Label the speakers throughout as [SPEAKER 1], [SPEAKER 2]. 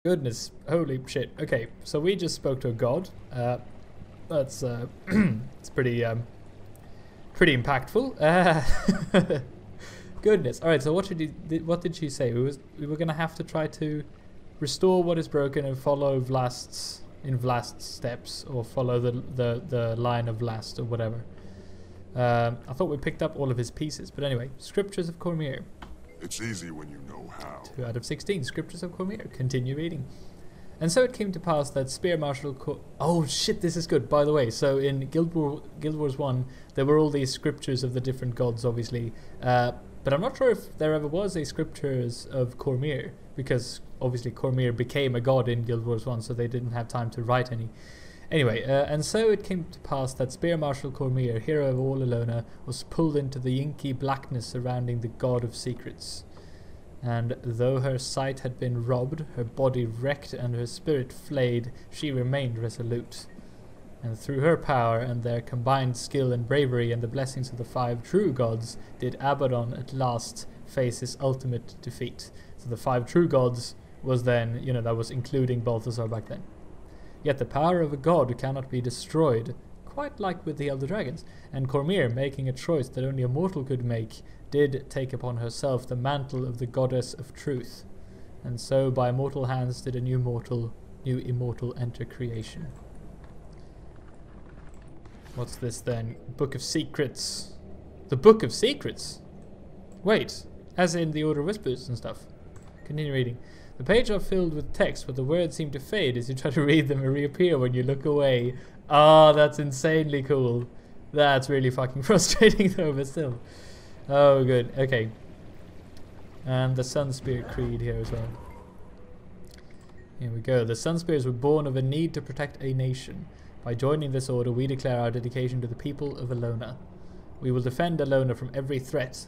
[SPEAKER 1] Goodness, holy shit. Okay, so we just spoke to a god. That's it's pretty impactful. Goodness. All right. So what did she say? We were gonna have to try to restore what is broken and follow Vlast's steps, or follow the line of Vlast or whatever. I thought we picked up all of his pieces, but anyway, Scriptures of Cormier.
[SPEAKER 2] It's easy when you know how.
[SPEAKER 1] 2 out of 16, Scriptures of Cormier. Continue reading. And so it came to pass that Spear Marshal oh shit, this is good, by the way. So in Guild Wars 1, there were all these scriptures of the different gods, obviously. But I'm not sure if there ever was a Scriptures of Cormier, because obviously Cormier became a god in Guild Wars 1, so they didn't have time to write any. Anyway, and so it came to pass that Spear Marshal Cormier, hero of all Elona, was pulled into the inky blackness surrounding the God of Secrets. And though her sight had been robbed, her body wrecked, and her spirit flayed, she remained resolute. And through her power and their combined skill and bravery and the blessings of the 5 true gods, did Abaddon at last face his ultimate defeat. So the 5 true gods was then, that was including Balthazar back then. Yet the power of a god cannot be destroyed, quite like with the Elder Dragons, and Cormier, making a choice that only a mortal could make, did take upon herself the mantle of the goddess of truth. And so by mortal hands did a new immortal enter creation. What's this then? Book of Secrets. The Book of Secrets? Wait, as in the Order of Whispers and stuff. Continue reading. The pages are filled with text, but the words seem to fade as you try to read them and reappear when you look away. Oh, that's insanely cool. That's really fucking frustrating though, but still. Oh, good. Okay. And the Sunspear Creed here as well. Here we go. The Sunspears were born of a need to protect a nation. By joining this order, we declare our dedication to the people of Elona. We will defend Elona from every threat,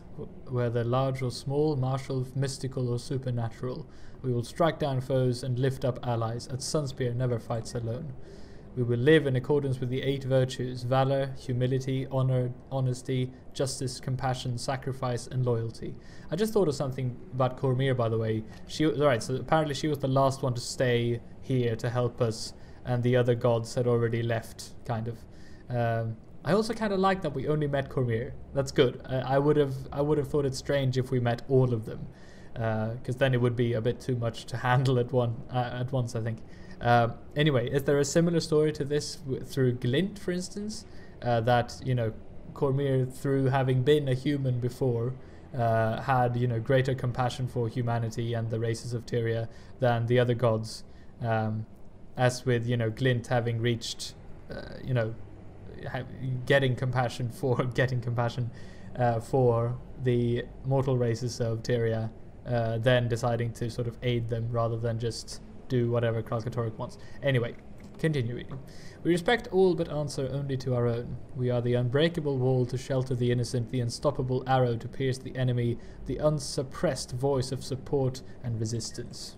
[SPEAKER 1] whether large or small, martial, mystical or supernatural. We will strike down foes and lift up allies, as Sunspear never fights alone. We will live in accordance with the 8 virtues: valor, humility, honor, honesty, justice, compassion, sacrifice, and loyalty. I just thought of something about Cormier, by the way. Right, so apparently she was the last one to stay here to help us, and the other gods had already left, kind of. I also kind of like that we only met Cormier. That's good. I would have thought it strange if we met all of them, because then it would be a bit too much to handle at once, I think. Anyway, is there a similar story to this through Glint, for instance? That, Cormier, through having been a human before, had, greater compassion for humanity and the races of Tyria than the other gods. As with, Glint having reached, getting compassion for the mortal races of Tyria, then deciding to sort of aid them rather than just do whatever Kralkatorrik wants. Anyway, continue reading. We respect all but answer only to our own. We are the unbreakable wall to shelter the innocent, the unstoppable arrow to pierce the enemy, the unsuppressed voice of support and resistance.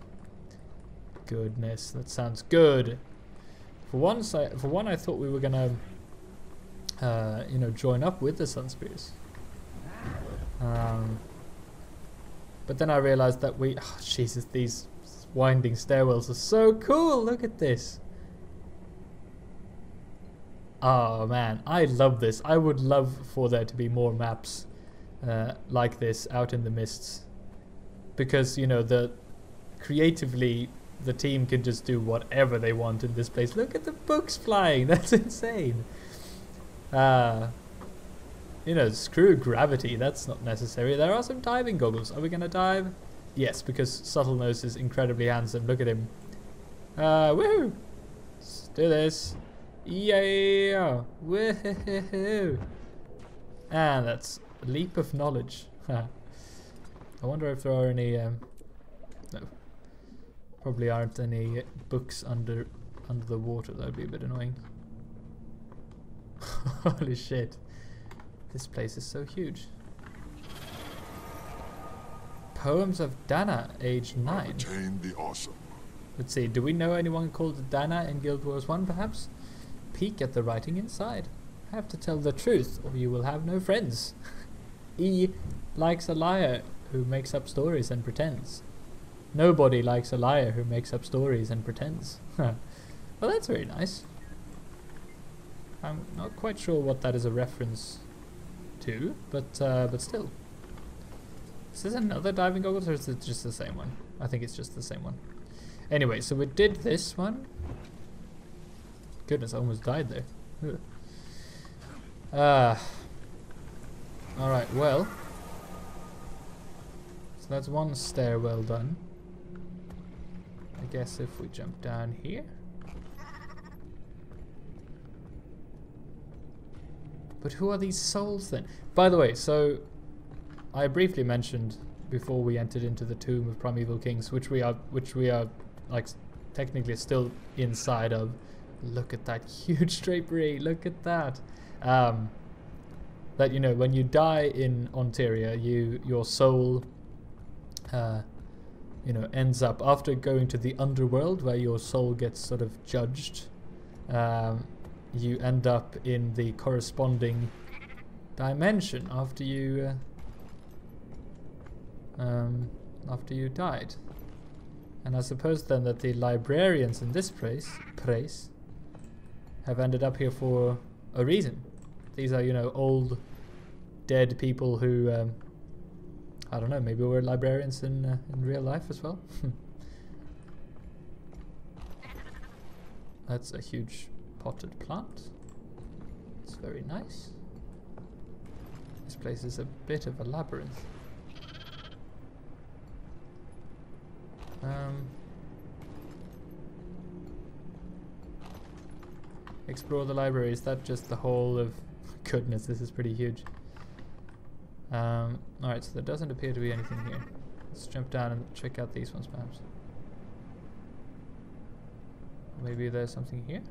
[SPEAKER 1] Goodness, that sounds good. For one, I thought we were gonna, join up with the Sunspears. But then I realized that Jesus, these winding stairwells are so cool. Look at this. Oh man, I love this. I would love for there to be more maps like this out in the mists, because creatively the team can just do whatever they want in this place. Look at the books flying. That's insane. Screw gravity. That's not necessary. There are some diving goggles. Are we gonna dive? Yes, because Subtlenose is incredibly handsome. Look at him. Woohoo! Let's do this. Yeah! Woohoo! And that's a leap of knowledge. I wonder if there are any... no. Probably aren't any books under the water. That would be a bit annoying. Holy shit. This place is so huge. Poems of Dana, age 9.
[SPEAKER 2] Obtain the awesome.
[SPEAKER 1] Let's see, do we know anyone called Dana in Guild Wars 1 perhaps? Peek at the writing inside. Have to tell the truth or you will have no friends. E likes a liar who makes up stories and pretends. Nobody likes a liar who makes up stories and pretends. Well, that's very nice. I'm not quite sure what that is a reference to, but still. Is this another diving goggles, or is it just the same one? I think it's just the same one. Anyway, so we did this one. Goodness, I almost died there. Alright, well. So that's one stairwell done. I guess if we jump down here. But who are these souls then? By the way, so I briefly mentioned before we entered into the Tomb of Primeval Kings, which we are like technically still inside of. Look at that huge drapery, look at that. That, you know, when you die in Tyria, your soul you know, ends up, after going to the underworld where your soul gets sort of judged, you end up in the corresponding dimension after you died. And I suppose then that the librarians in this place have ended up here for a reason. These are, you know, old dead people who I don't know, maybe were librarians in real life as well. That's a huge potted plant. It's very nice. This place is a bit of a labyrinth. Explore the library. Is that just the whole of... Goodness, this is pretty huge. Alright, so there doesn't appear to be anything here. Let's jump down and check out these ones perhaps. Maybe there's something here?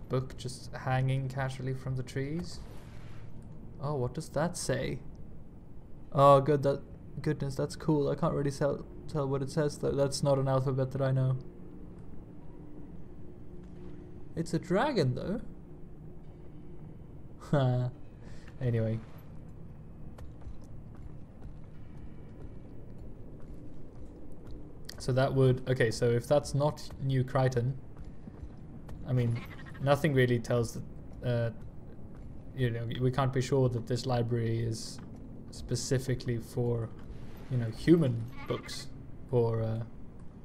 [SPEAKER 1] Book just hanging casually from the trees. Oh, what does that say? Oh, goodness, that's cool. I can't really tell what it says though. That's not an alphabet that I know. It's a dragon though. Anyway. So that would... Okay, so if that's not New Crichton, I mean, nothing really tells that... you know, we can't be sure that this library is specifically for, you know, human books or,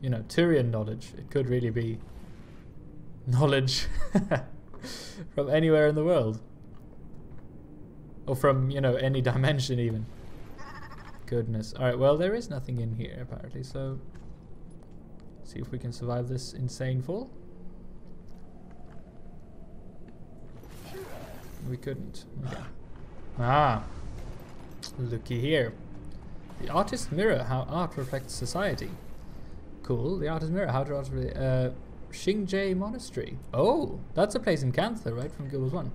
[SPEAKER 1] you know, Tyrian knowledge. It could really be knowledge from anywhere in the world. Or from, you know, any dimension even. Goodness. Alright, well, there is nothing in here apparently, so... See if we can survive this insane fall. We couldn't. Okay. Ah! Looky here. The Artist's Mirror, how art reflects society. Cool. The Artist's Mirror, how to art reflect... Xingje Monastery. Oh! That's a place in Cantha, right? From Guild Wars 1.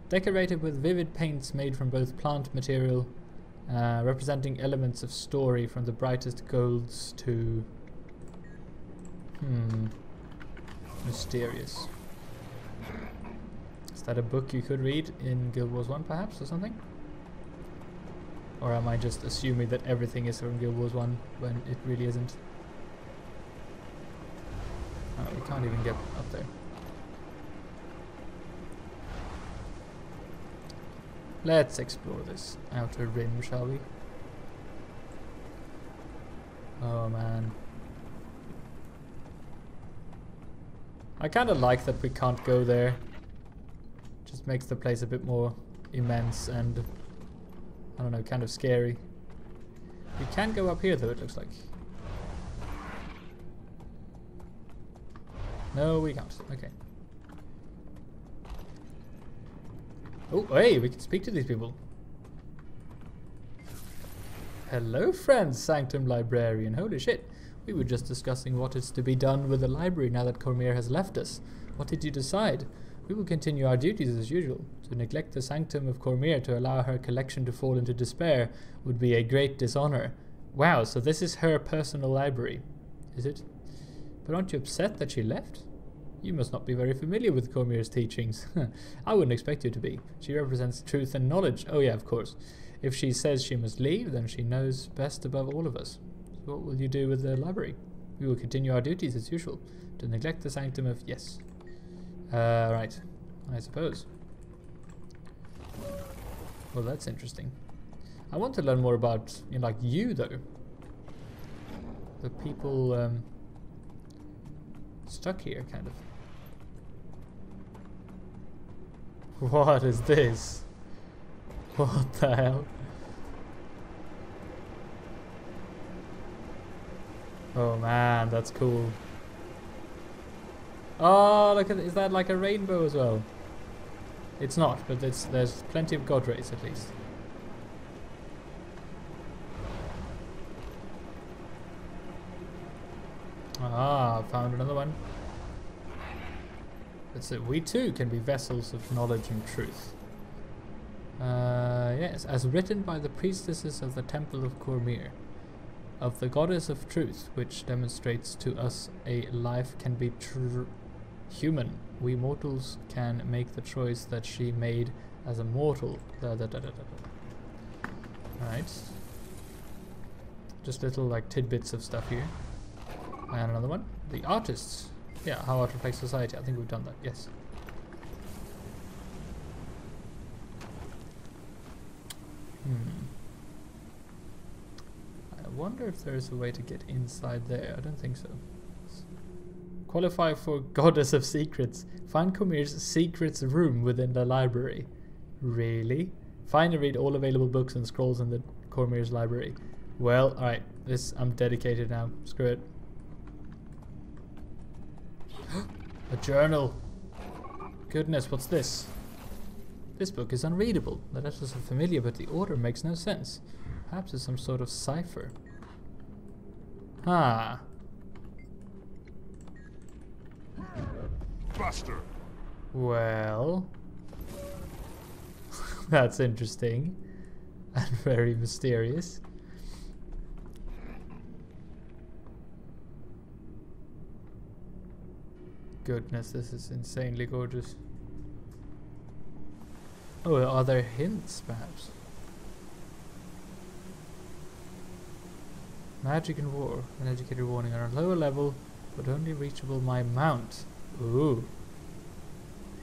[SPEAKER 1] Decorated with vivid paints made from both plant material, representing elements of story from the brightest golds to... mysterious. Is that a book you could read in Guild Wars 1 perhaps, or something? Or am I just assuming that everything is from Guild Wars 1 when it really isn't? Oh, we can't even get up there. Let's explore this outer rim, shall we? Oh man. I kind of like that we can't go there. Just makes the place a bit more immense and, I don't know, kind of scary. We can go up here though, it looks like. No, we can't. Okay. Oh, hey, we can speak to these people. Hello, friends, Sanctum Librarian. Holy shit. We were just discussing what is to be done with the library now that Cormier has left us. What did you decide? We will continue our duties as usual. To neglect the sanctum of Cormier to allow her collection to fall into despair would be a great dishonor. Wow, so this is her personal library, is it? But aren't you upset that she left? You must not be very familiar with Cormier's teachings. I wouldn't expect you to be. She represents truth and knowledge. Oh yeah, of course. If she says she must leave, then she knows best above all of us. So what will you do with the library? We will continue our duties as usual. To neglect the sanctum of... Yes. Right. I suppose. Well, that's interesting. I want to learn more about, you know, like, you, though. The people, stuck here, kind of. What is this? What the hell? Oh man, that's cool. Oh, look at it. Is that like a rainbow as well? It's not, but there's plenty of god rays at least. Ah, found another one. That's it. We too can be vessels of knowledge and truth. Yes, as written by the priestesses of the Temple of Cormier, of the Goddess of Truth, which demonstrates to us a life can be human. We mortals can make the choice that she made as a mortal. Right. Just little like tidbits of stuff here. And another one. The artists. Yeah, how art reflects society. I think we've done that, yes. I wonder if there's a way to get inside there. I don't think so. Qualify for Goddess of Secrets. Find Kormir's secrets room within the library. Really? Find and read all available books and scrolls in the Kormir's library. Well, alright. I'm dedicated now. Screw it. A journal. Goodness, what's this? This book is unreadable. The letters are familiar, but the order makes no sense. Perhaps it's some sort of cipher. Ah.
[SPEAKER 2] Buster.
[SPEAKER 1] Well, that's interesting and very mysterious. Goodness, this is insanely gorgeous. Oh, are there hints, perhaps? Magic and war. An educated warning on a lower level, but only reachable by mount. Ooh.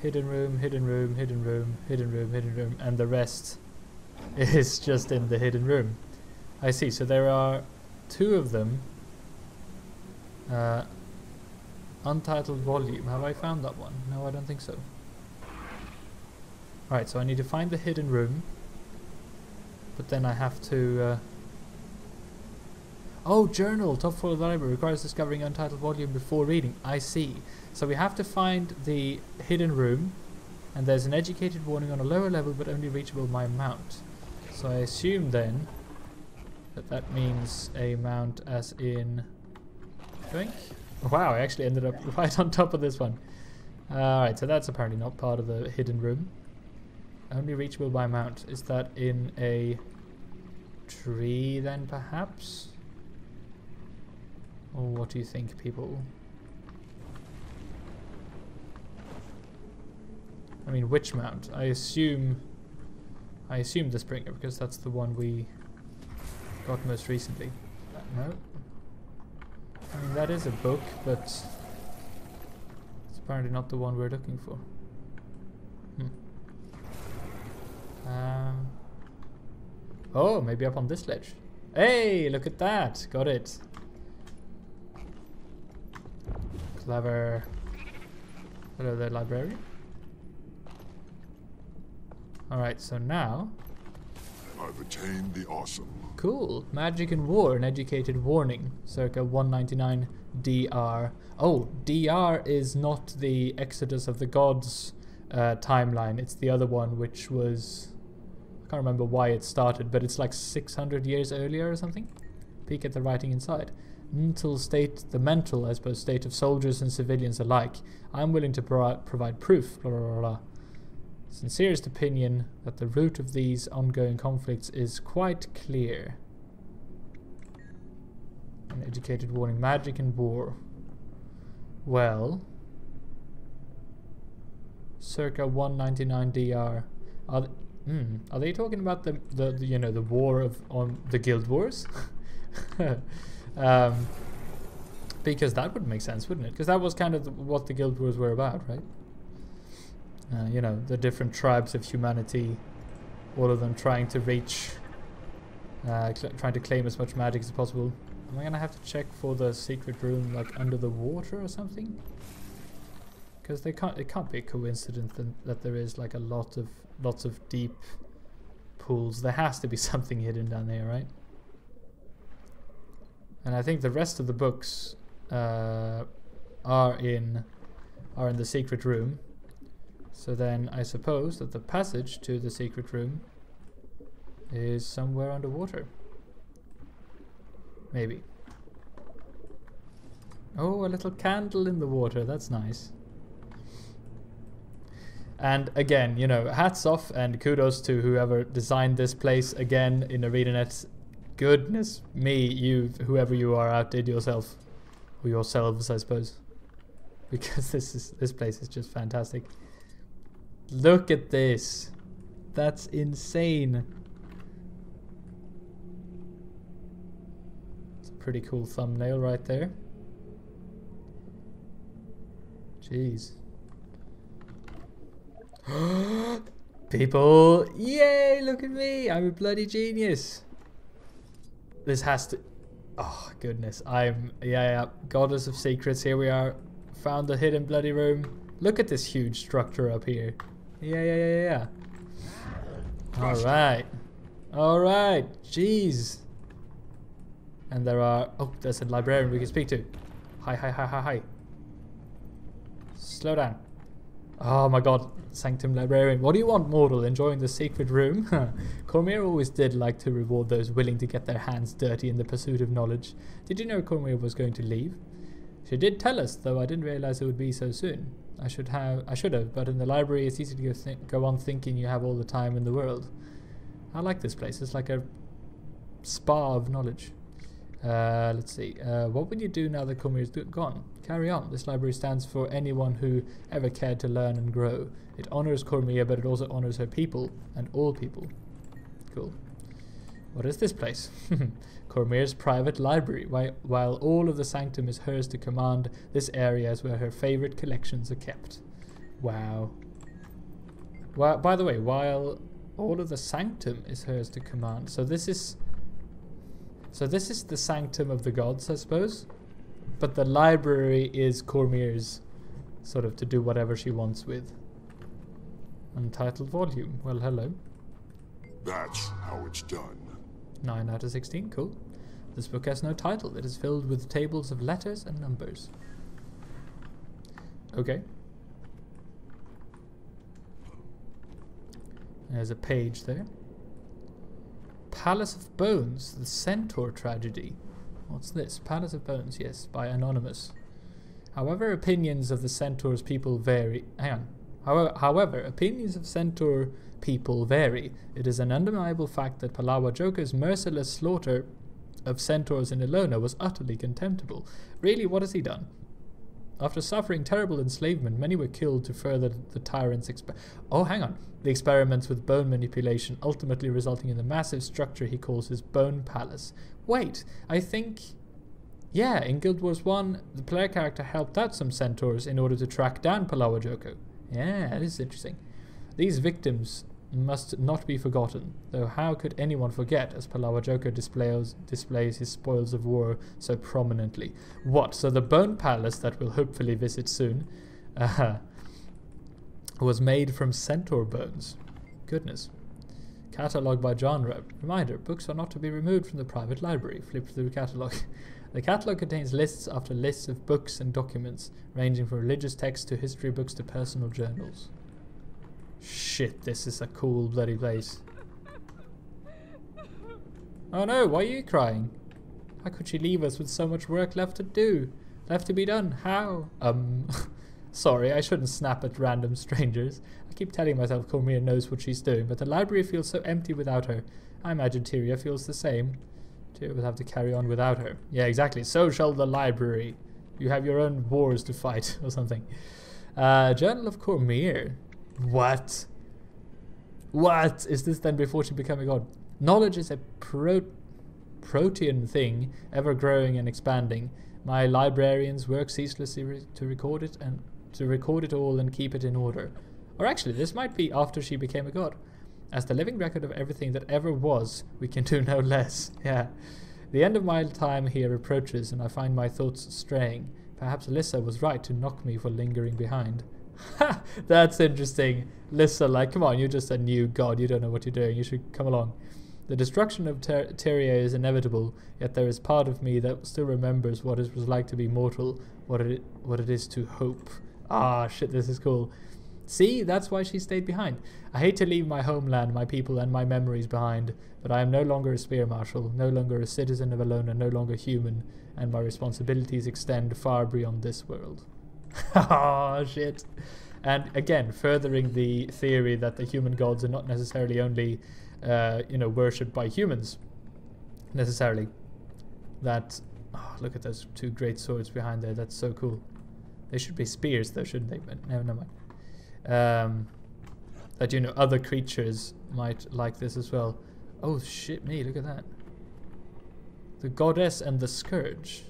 [SPEAKER 1] Hidden room, hidden room, hidden room, hidden room, hidden room, and the rest is just in the hidden room. I see, so there are two of them. Untitled volume. Have I found that one? No, I don't think so. Alright, so I need to find the hidden room. But then I have to... Oh, journal! Top floor of the library requires discovering untitled volume before reading. I see. So we have to find the hidden room. And there's an educated warning on a lower level, but only reachable by mount. So I assume then that means a mount as in... Drink? Wow, I actually ended up right on top of this one. Alright, so that's apparently not part of the hidden room. Only reachable by mount. Is that in a tree then, perhaps? Or what do you think, people? I mean, which mount? I assume the Springer, because that's the one we got most recently. No? I mean, that is a book, but it's apparently not the one we're looking for. Oh, maybe up on this ledge. Hey, look at that! Got it. Clever. Hello there, librarian. Alright, so now...
[SPEAKER 2] I've attained the awesome.
[SPEAKER 1] Cool. Magic and War, an educated warning. Circa 199 DR. Oh, DR is not the Exodus of the Gods timeline. It's the other one, which was... I can't remember why it started, but it's like 600 years earlier or something. Peek at the writing inside. The mental, I suppose, state of soldiers and civilians alike. I'm willing to provide proof, blah, blah, blah, blah. Sincerest opinion that the root of these ongoing conflicts is quite clear. An educated warning. Magic and war. Well, circa 199 DR. Are they talking about the you know, the war of on the Guild Wars? Because that would make sense, wouldn't it? Because that was kind of what the Guild Wars were about, right? You know, the different tribes of humanity, all of them trying to reach, trying to claim as much magic as possible. Am I gonna have to check for the secret room, like under the water or something? Because it can't be a coincidence that there is like lots of deep pools. There has to be something hidden down there, right? And I think the rest of the books are in the secret room. So then I suppose that the passage to the secret room is somewhere underwater. Maybe. Oh, a little candle in the water. That's nice. And again, you know, hats off and kudos to whoever designed this place again in ArenaNet. Goodness me, whoever you are, outdid yourself. Or yourselves, I suppose. Because this place is just fantastic. Look at this. That's insane. It's a pretty cool thumbnail right there. Jeez. People, yay, look at me. I'm a bloody genius. This has to... Oh, goodness. Yeah, Goddess of Secrets. Here we are. Found the hidden bloody room. Look at this huge structure up here. Yeah. Alright. Alright. Jeez. And there are... Oh, there's a librarian we can speak to. Hi. Slow down. Oh my god. Sanctum Librarian. What do you want, mortal? Enjoying the secret room? Cormier always did like to reward those willing to get their hands dirty in the pursuit of knowledge. Did you know Cormier was going to leave? She did tell us, though I didn't realize it would be so soon. I should have, but in the library it's easy to go on thinking you have all the time in the world. I like this place. It's like a spa of knowledge. Let's see. What will you do now that Cormier is gone? Carry on. This library stands for anyone who ever cared to learn and grow. It honors Cormier, but it also honors her people and all people. Cool. What is this place? Cormier's private library. While all of the Sanctum is hers to command, this area is where her favorite collections are kept. Wow. Well, by the way, while all of the Sanctum is hers to command, so this is the Sanctum of the gods, I suppose. But the library is Cormier's, sort of to do whatever she wants with. Untitled volume. Well, hello.
[SPEAKER 2] That's how it's done.
[SPEAKER 1] 9 out of 16, cool. This book has no title. It is filled with tables of letters and numbers. Okay. There's a page there. Palace of Bones, the Centaur Tragedy. What's this? Palace of Bones, yes, by Anonymous. However, opinions of the Centaur's people vary. Hang on. However, opinions of Centaur people vary. It is an undeniable fact that Palawa Joker's merciless slaughter of centaurs in Elona was utterly contemptible. Really, what has he done? After suffering terrible enslavement, many were killed to further the tyrant's the experiments with bone manipulation, ultimately resulting in the massive structure he calls his Bone Palace. Wait, I think... Yeah, in Guild Wars 1, the player character helped out some centaurs in order to track down Palawa Joko. Yeah, that is interesting. These victims must not be forgotten, though how could anyone forget, as Palawa Joko displays his spoils of war so prominently. What, so the Bone Palace that we'll hopefully visit soon was made from centaur bones. Goodness. Catalogue by genre. Reminder, books are not to be removed from the private library. Flip through the catalogue. The catalogue contains lists after lists of books and documents, ranging from religious texts to history books to personal journals. Shit, this is a cool bloody place. Oh no, why are you crying? How could she leave us with so much work left to do? Left to be done? How? Sorry, I shouldn't snap at random strangers. I keep telling myself Cormier knows what she's doing, but the library feels so empty without her. I imagine Tyria feels the same. Tyria will have to carry on without her. Yeah, exactly. So shall the library. You have your own wars to fight, or something. Journal of Cormier. What? What? Is this then before she became a god? Knowledge is a protean thing, ever growing and expanding. My librarians work ceaselessly to record it all and keep it in order. Or actually, this might be after she became a god. As the living record of everything that ever was, we can do no less. Yeah. The end of my time here approaches, and I find my thoughts straying. Perhaps Alyssa was right to knock me for lingering behind. Ha! That's interesting. Alyssa, like, come on, you're just a new god. You don't know what you're doing. You should come along. The destruction of Tyria is inevitable, yet there is part of me that still remembers what it was like to be mortal, what it is to hope. Ah, shit, this is cool. See, that's why she stayed behind. I hate to leave my homeland, my people, and my memories behind, but I am no longer a spear marshal, no longer a citizen of Elona, no longer human, and my responsibilities extend far beyond this world. Oh, shit. And again, furthering the theory that the human gods are not necessarily only, worshipped by humans, necessarily. That, oh, look at those two great swords behind there. That's so cool. They should be spears, though, shouldn't they? But never mind. That other creatures might like this as well. Oh shit me, look at that. The goddess and the scourge.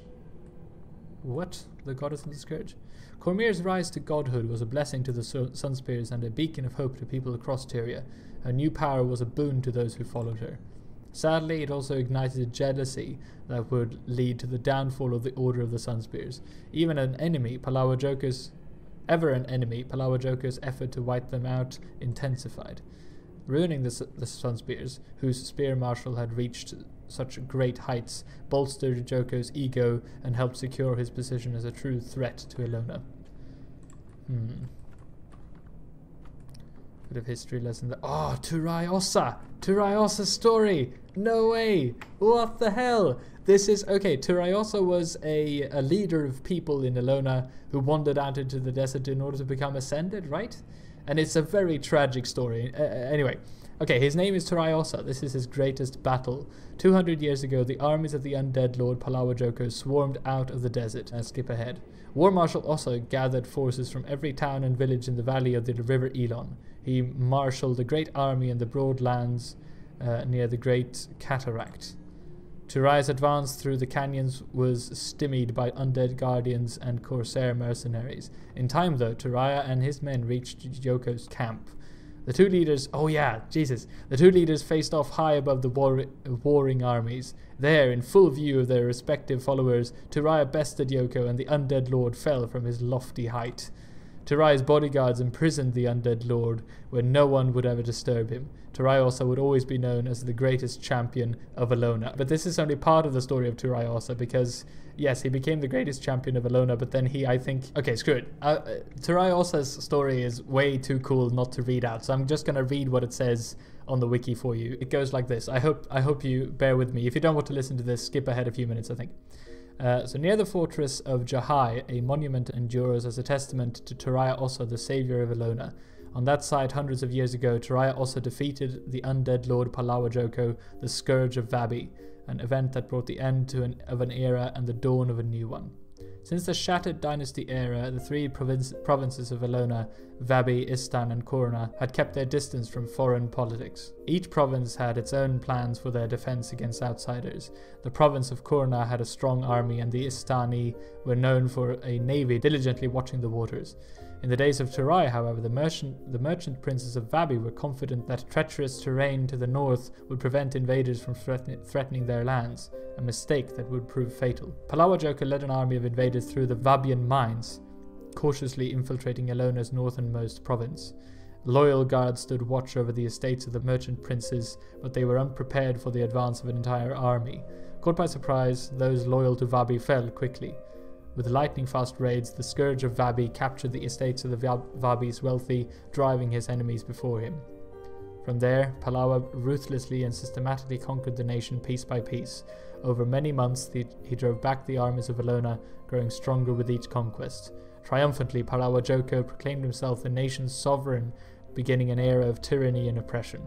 [SPEAKER 1] What? The goddess and the scourge? Kormir's rise to godhood was a blessing to the Sunspears and a beacon of hope to people across Tyria. Her new power was a boon to those who followed her. Sadly, it also ignited a jealousy that would lead to the downfall of the Order of the Sunspears. Even an enemy, Palawa Joker's effort to wipe them out intensified, ruining the Sunspears, whose spear marshal had reached such great heights, bolstered Joker's ego and helped secure his position as a true threat to Elona. Bit of history lesson there. Oh, Turai Ossa! Turai Ossa's story! No way! What the hell? This is... Okay, Turai Ossa was a leader of people in Elona who wandered out into the desert in order to become ascended, right? And it's a very tragic story. Anyway, okay, his name is Turai Ossa. This is his greatest battle. 200 years ago, the armies of the undead Lord Palawa Joker swarmed out of the desert. Skip ahead. War Marshal Ossa gathered forces from every town and village in the valley of the river Elon. He marshaled a great army in the broad lands near the Great Cataract. Turai's advance through the canyons was stymied by undead guardians and Corsair mercenaries. In time, though, Turai and his men reached Yoko's camp. The two leaders... Oh yeah, Jesus. The two leaders faced off high above the warring armies. There, in full view of their respective followers, Turai bested Yoko and the undead lord fell from his lofty height. Turai's bodyguards imprisoned the undead lord, where no one would ever disturb him. Turai Ossa would always be known as the greatest champion of Elona. But this is only part of the story of Turai Ossa, because, yes, he became the greatest champion of Elona, but then he, I think... Okay, screw it. Turai Ossa's story is way too cool not to read out, so I'm just going to read what it says on the wiki for you. It goes like this. I hope you bear with me. If you don't want to listen to this, skip ahead a few minutes, I think. So near the fortress of Jahai, a monument endures as a testament to Turai Ossa, the savior of Elona. On that site, hundreds of years ago, Turai Ossa defeated the undead Lord Palawa Joko, the Scourge of Vabi, an event that brought the end of an era and the dawn of a new one. Since the Shattered Dynasty era, the three provinces of Elona, Vabi, Istan and Korna, had kept their distance from foreign politics. Each province had its own plans for their defense against outsiders. The province of Korna had a strong army, and the Istani were known for a navy diligently watching the waters. In the days of Turai, however, the merchant princes of Vabi were confident that treacherous terrain to the north would prevent invaders from threatening their lands, a mistake that would prove fatal. Palawa Joker led an army of invaders through the Vabian mines, cautiously infiltrating Elona's northernmost province. Loyal guards stood watch over the estates of the merchant princes, but they were unprepared for the advance of an entire army. Caught by surprise, those loyal to Vabi fell quickly. With lightning-fast raids, the Scourge of Vabi captured the estates of the Vabi's wealthy, driving his enemies before him. From there, Palawa ruthlessly and systematically conquered the nation piece by piece. Over many months, he drove back the armies of Elona, growing stronger with each conquest. Triumphantly, Palawa Joko proclaimed himself the nation's sovereign, beginning an era of tyranny and oppression.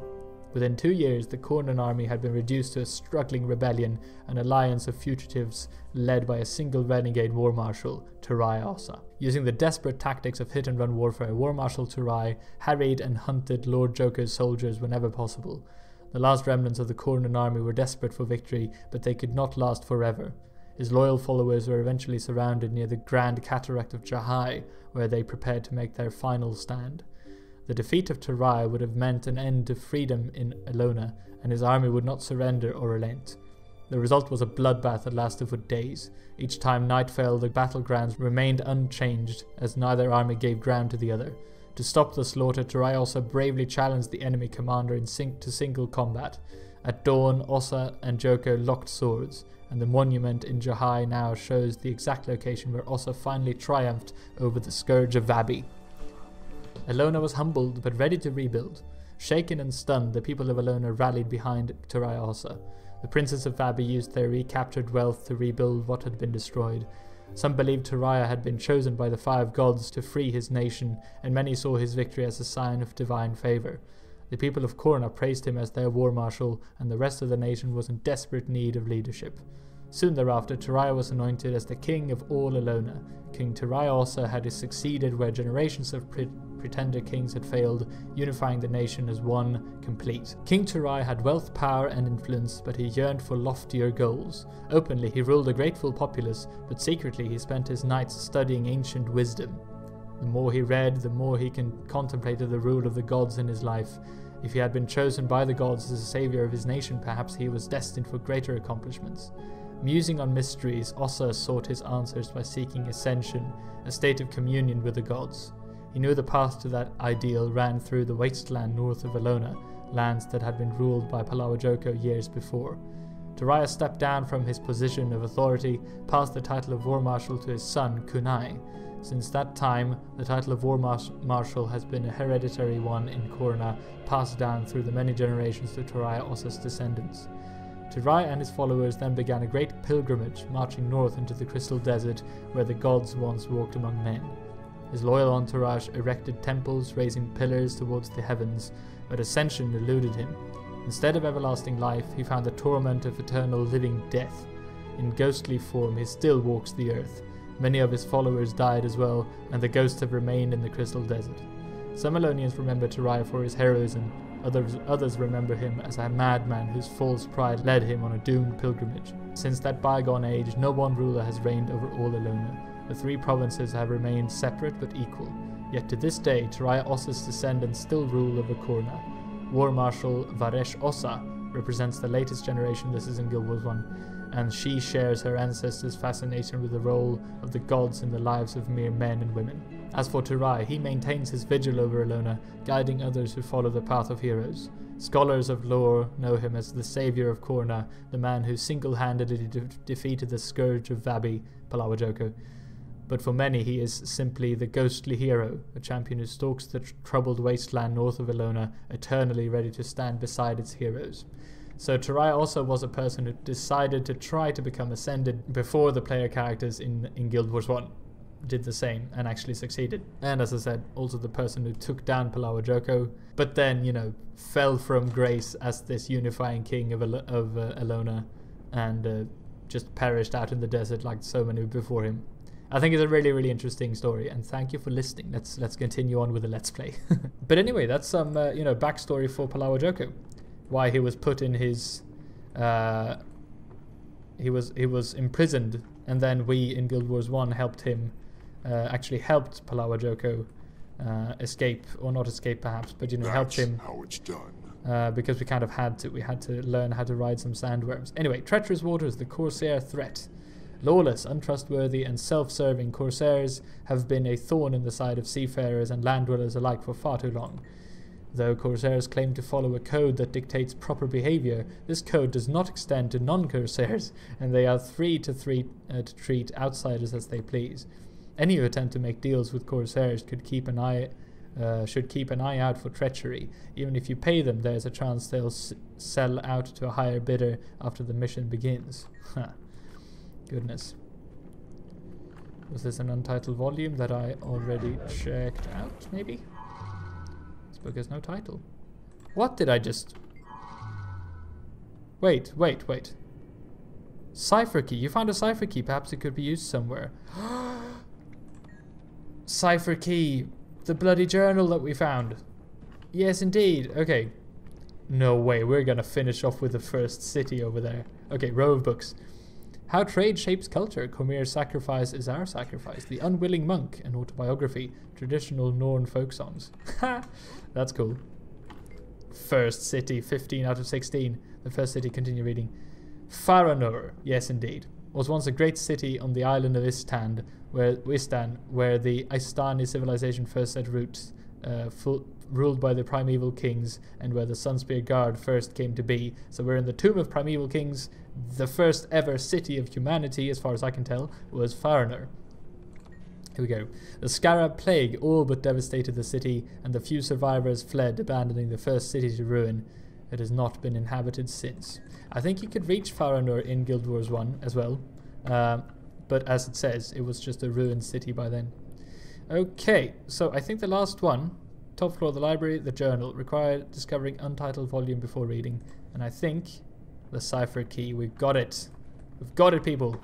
[SPEAKER 1] Within 2 years, the Kornan army had been reduced to a struggling rebellion, an alliance of fugitives led by a single renegade war marshal, Turai Ossa. Using the desperate tactics of hit-and-run warfare, War Marshal Turai harried and hunted Lord Joker's soldiers whenever possible. The last remnants of the Kornan army were desperate for victory, but they could not last forever. His loyal followers were eventually surrounded near the Grand Cataract of Jahai, where they prepared to make their final stand. The defeat of Tyria would have meant an end to freedom in Elona, and his army would not surrender or relent. The result was a bloodbath that lasted for days. Each time night fell, the battlegrounds remained unchanged, as neither army gave ground to the other. To stop the slaughter, Turai also bravely challenged the enemy commander to single combat. At dawn, Ossa and Joker locked swords, and the monument in Jahai now shows the exact location where Ossa finally triumphed over the Scourge of Vabi. Elona was humbled but ready to rebuild. Shaken and stunned, the people of Elona rallied behind Turai Ossa. The princes of Vabi used their recaptured wealth to rebuild what had been destroyed. Some believed Tyria had been chosen by the 5 gods to free his nation, and many saw his victory as a sign of divine favour. The people of Korna praised him as their war marshal, and the rest of the nation was in desperate need of leadership. Soon thereafter, Tyria was anointed as the king of all Elona. King Turai Ossa had succeeded where generations of pretender kings had failed, unifying the nation as one complete. King Turai had wealth, power and influence, but he yearned for loftier goals. Openly he ruled a grateful populace, but secretly he spent his nights studying ancient wisdom. The more he read, the more he contemplated the rule of the gods in his life. If he had been chosen by the gods as a savior of his nation, perhaps he was destined for greater accomplishments. Musing on mysteries, Ossa sought his answers by seeking ascension, a state of communion with the gods. He knew the path to that ideal ran through the wasteland north of Elona, lands that had been ruled by Palawajoko years before. Tyria stepped down from his position of authority, passed the title of War Marshal to his son, Kunai. Since that time, the title of War Marshal has been a hereditary one in Korna, passed down through the many generations to Turai Ossa's descendants. Tyria and his followers then began a great pilgrimage, marching north into the Crystal Desert, where the gods once walked among men. His loyal entourage erected temples, raising pillars towards the heavens, but ascension eluded him. Instead of everlasting life, he found the torment of eternal living death. In ghostly form, he still walks the earth. Many of his followers died as well, and the ghosts have remained in the Crystal Desert. Some Elonians remember Tyria for his heroism. Others remember him as a madman whose false pride led him on a doomed pilgrimage. Since that bygone age, no one ruler has reigned over all Elona. The 3 provinces have remained separate but equal. Yet to this day, Turai Ossa's descendants still rule over Korna. War Marshal Varesh Ossa represents the latest generation. This is in Guild Wars 1, and she shares her ancestors' fascination with the role of the gods in the lives of mere men and women. As for Turai, he maintains his vigil over Elona, guiding others who follow the path of heroes. Scholars of lore know him as the savior of Korna, the man who single-handedly defeated the Scourge of Vabi, Palawajoko. But for many, he is simply the ghostly hero, a champion who stalks the troubled wasteland north of Elona, eternally ready to stand beside its heroes. So Tyria also was a person who decided to try to become ascended before the player characters in Guild Wars 1 did the same and actually succeeded. And as I said, also the person who took down Palawajoko, but then, fell from grace as this unifying king of Elona and just perished out in the desert like so many before him. I think it's a really, really interesting story, and thank you for listening. Let's continue on with the Let's Play. But anyway, that's some backstory for Palawajoko. Why he was put in his he was imprisoned, and then we in Guild Wars 1 helped him actually helped Palawajoko escape, or not escape perhaps, but helped him.
[SPEAKER 2] How it's done.
[SPEAKER 1] Because we kind of had to learn how to ride some sandworms. Anyway, treacherous waters, the Corsair Threat. Lawless, untrustworthy, and self-serving Corsairs have been a thorn in the side of seafarers and land dwellers alike for far too long. Though Corsairs claim to follow a code that dictates proper behavior, this code does not extend to non-Corsairs, and they are free to treat outsiders as they please. Any who attempt to make deals with Corsairs should keep an eye out for treachery. Even if you pay them, there's a chance they'll sell out to a higher bidder after the mission begins. Goodness. Was this an untitled volume that I already checked out, maybe? This book has no title. What did I just... Wait. Cipher Key. You found a Cipher Key. Perhaps it could be used somewhere. Cipher Key. The bloody journal that we found. Yes, indeed. Okay. No way. We're going to finish off with the first city over there. Okay, row of books. How Trade Shapes Culture. Cormier's Sacrifice is Our Sacrifice. The Unwilling Monk. An Autobiography. Traditional Norn Folk Songs. Ha! That's cool. First city. 15 out of 16. The first city. Continue reading. Faranur. Yes, indeed. Was once a great city on the island of Istan, where the Istani civilization first set roots, ruled by the Primeval Kings, and where the Sunspear Guard first came to be. So we're in the Tomb of Primeval Kings. The first ever city of humanity, as far as I can tell, was Faranur. Here we go. The Scarab Plague all but devastated the city, and the few survivors fled, abandoning the first city to ruin. It has not been inhabited since. I think you could reach Faranur in Guild Wars 1 as well. But as it says, it was just a ruined city by then. Okay, so I think the last one, top floor of the library, the journal, required discovering untitled volume before reading. And I think the Cipher Key, we've got it. We've got it, people.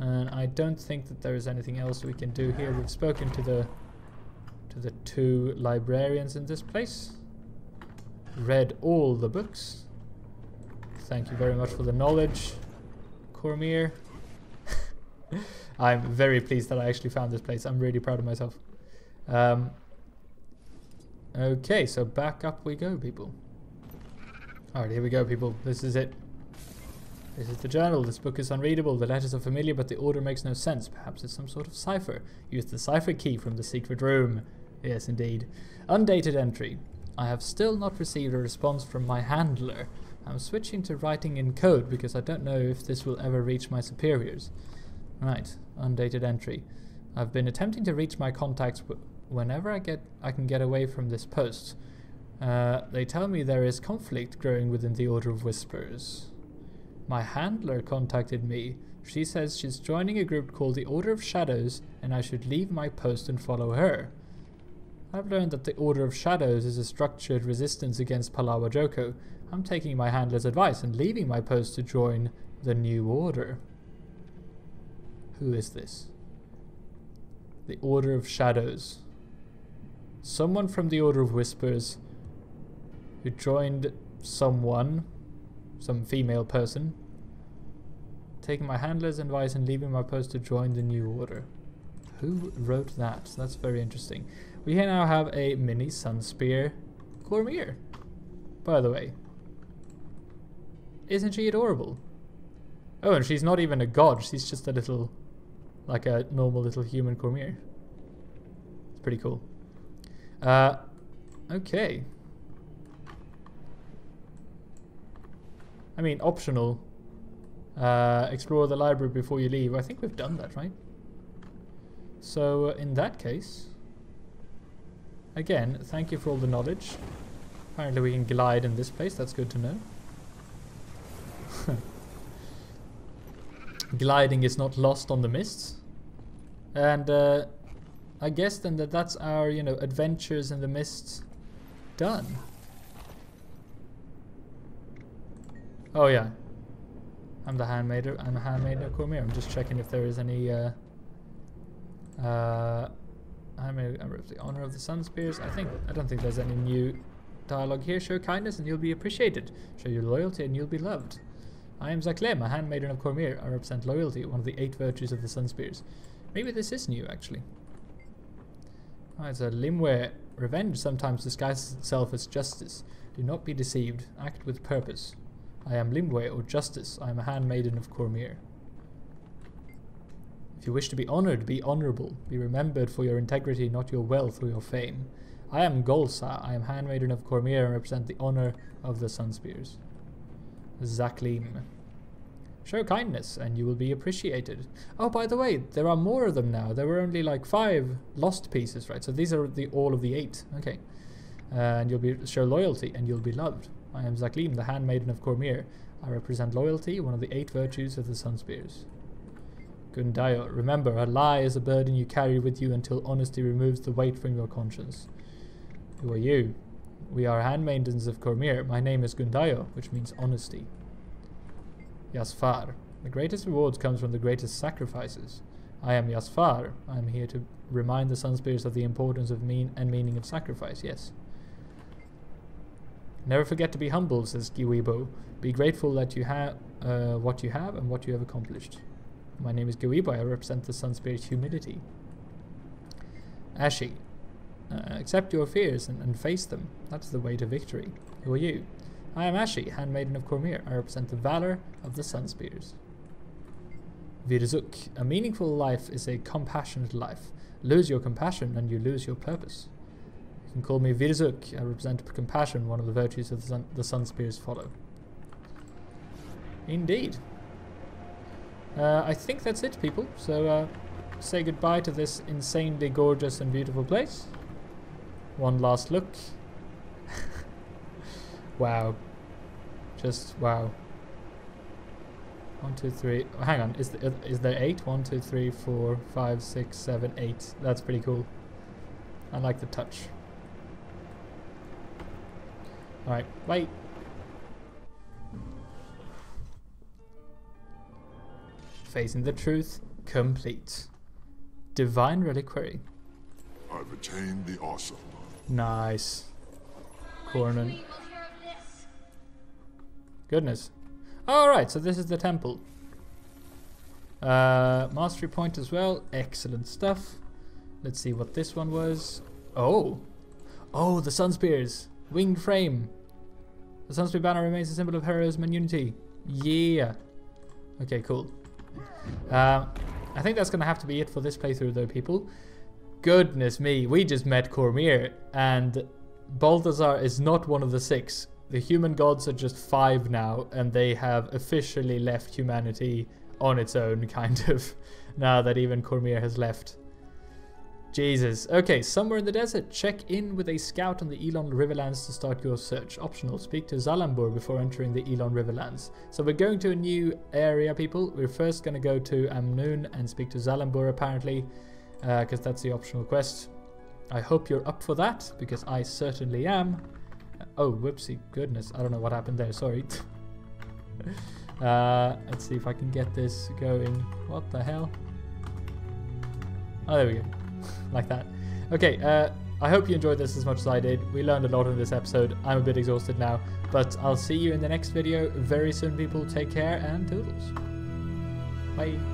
[SPEAKER 1] And I don't think that there is anything else we can do here. We've spoken to the two librarians in this place. Read all the books. Thank you very much for the knowledge, Cormier. I'm very pleased that I actually found this place. I'm really proud of myself. Okay, so back up we go, people. Alright, here we go, people. This is it. This is the journal. This book is unreadable. The letters are familiar, but the order makes no sense. Perhaps it's some sort of cipher. Use the cipher key from the secret room. Yes, indeed. Undated entry. I have still not received a response from my handler. I'm switching to writing in code because I don't know if this will ever reach my superiors. Right, undated entry. I've been attempting to reach my contacts whenever I can get away from this post. They tell me there is conflict growing within the Order of Whispers. My handler contacted me. She says she's joining a group called the Order of Shadows and I should leave my post and follow her. I've learned that the Order of Shadows is a structured resistance against Palawa Joko. I'm taking my handler's advice and leaving my post to join the new order. Who is this? The Order of Shadows. Someone from the Order of Whispers who joined some female person. Taking my handler's advice and leaving my post to join the new order. Who wrote that? That's very interesting. We now have a mini Sunspear Cormier, by the way. Isn't she adorable? Oh, and she's not even a god. She's just a little, like a normal little human Cormier. It's pretty cool. Okay. I mean, optional. Explore the library before you leave. I think we've done that, right? So, in that case... Again, thank you for all the knowledge. Apparently we can glide in this place, that's good to know. Gliding is not lost on the mists. And I guess then that's our, adventures in the mists done. Oh yeah. I'm a handmaid of Kormir. I'm just checking if there is any I'm the honor of the Sunspears. I don't think there's any new dialogue here. Show kindness and you'll be appreciated. Show your loyalty and you'll be loved. I am Zaklem, a handmaiden of Cormier. I represent loyalty, one of the 8 virtues of the Sunspears. Maybe this is new, actually. Oh, it's a Limware. Revenge sometimes disguises itself as justice. Do not be deceived. Act with purpose. I am Limware, or justice. I am a handmaiden of Cormier. If you wish to be honored, be honorable. Be remembered for your integrity, not your wealth or your fame. I am Golsa. I am handmaiden of Cormier and represent the honor of the Sunspears. Zaklim. Show kindness and you will be appreciated. Oh, by the way, there are more of them now. There were only like 5 lost pieces, right? So these are all of the 8. Okay. And show loyalty and you'll be loved. I am Zaklim, the handmaiden of Cormier. I represent loyalty, one of the 8 virtues of the Sunspears. Gundayo, remember, a lie is a burden you carry with you until honesty removes the weight from your conscience. Who are you? We are handmaidens of Cormier. My name is Gundayo, which means honesty. Yasfar. The greatest rewards comes from the greatest sacrifices. I am Yasfar. I am here to remind the Sunspears of the importance of meaning of sacrifice, yes. Never forget to be humble, says Giwibo. Be grateful that you have what you have and what you have accomplished. My name is Giwibo. I represent the Sunspear's humility. Ashi. Accept your fears and face them. That's the way to victory. Who are you? I am Ashi, handmaiden of Cormier. I represent the valor of the Sunspears. Virzuk. A meaningful life is a compassionate life. Lose your compassion and you lose your purpose. You can call me Virzuk. I represent compassion, one of the virtues of the Sunspears follow. Indeed. I think that's it, people. So say goodbye to this insanely gorgeous and beautiful place. One last look. Wow. Just wow. 1, 2, 3. Oh, hang on. Is there 8? 1, 2, 3, 4, 5, 6, 7, 8. That's pretty cool. I like the touch. Alright, bye. Facing the truth, complete. Divine reliquary.
[SPEAKER 2] I've attained the awesome.
[SPEAKER 1] Nice. Cornan. Goodness. Alright, so this is the temple. Mastery point as well. Excellent stuff. Let's see what this one was. Oh. Oh, the Sunspears. Winged frame. The Sunspear banner remains a symbol of heroism and unity. Yeah. Okay, cool. I think that's going to have to be it for this playthrough though, people. Goodness me, we just met Cormier, and Balthazar is not one of the 6. The human gods are just 5 now, and they have officially left humanity on its own, kind of, now that even Cormier has left. Jesus. Okay, somewhere in the desert. Check in with a scout on the Elon Riverlands to start your search. Optional. Speak to Zalambur before entering the Elon Riverlands. So we're going to a new area, people. We're first going to go to Amnoon and speak to Zalambur, apparently, because that's the optional quest. I hope you're up for that, because I certainly am. Oh, whoopsie, goodness. I don't know what happened there. Sorry. Let's see if I can get this going. What the hell? Oh, there we go. Like that. Okay, I hope you enjoyed this as much as I did. We learned a lot in this episode. I'm a bit exhausted now, but I'll see you in the next video very soon, people. Take care and toodles. Bye.